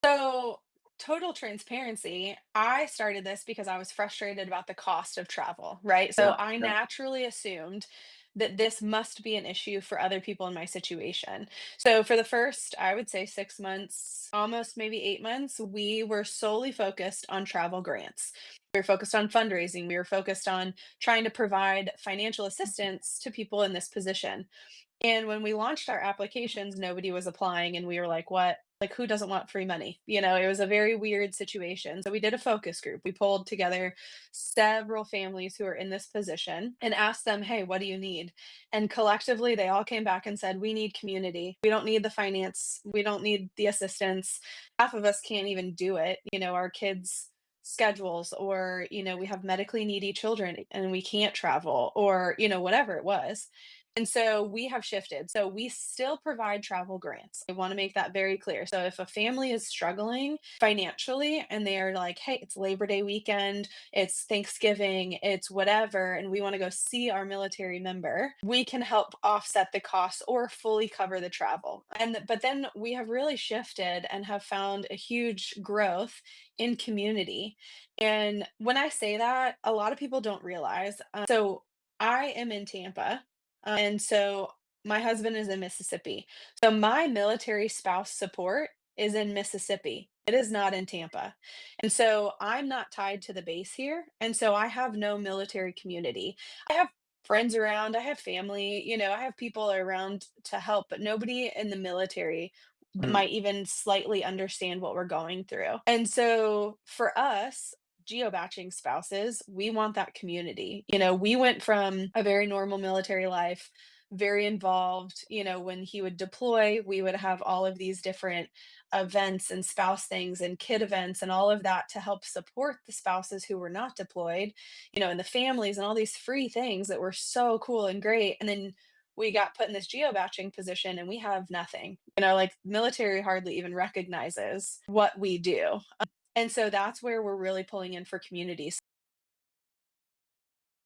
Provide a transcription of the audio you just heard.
So, total transparency, I started this because I was frustrated about the cost of travel, right? So, Yeah, I yeah. naturally assumed that this must be an issue for other people in my situation. So, for the first, I would say 6 months, almost maybe 8 months, we were solely focused on travel grants. We were focused on fundraising. We were focused on trying to provide financial assistance to people in this position. And when we launched our applications, nobody was applying, and we were like, "What? Like, who doesn't want free money?" It was a very weird situation. So we did a focus group. We pulled together several families who are in this position and asked them, "Hey, what do you need?" And collectively, they all came back and said, "We need community. We don't need the finance. We don't need the assistance. Half of us can't even do it. Our kids' schedules, or, we have medically needy children and we can't travel, or, whatever it was." And so we have shifted. So we still provide travel grants. I want to make that very clear. So if a family is struggling financially and they're like, hey, it's Labor Day weekend, it's Thanksgiving, it's whatever, and we want to go see our military member, we can help offset the costs or fully cover the travel. But then we have really shifted and have found a huge growth in community. And when I say that, a lot of people don't realize. So I am in Tampa, and so my husband is in Mississippi. So my military spouse support is in Mississippi. It is not in Tampa. And so I'm not tied to the base here. And so I have no military community. I have friends around, I have family, I have people around to help, but nobody in the military Mm, might even slightly understand what we're going through. And so for us, geo-batching spouses, we want that community. We went from a very normal military life, very involved. When he would deploy, we would have all of these different events and spouse things and kid events and all of that to help support the spouses who were not deployed, and the families and all these free things that were so cool and great. And then we got put in this geo-batching position and we have nothing. Like military hardly even recognizes what we do. And so that's where we're really pulling in for communities.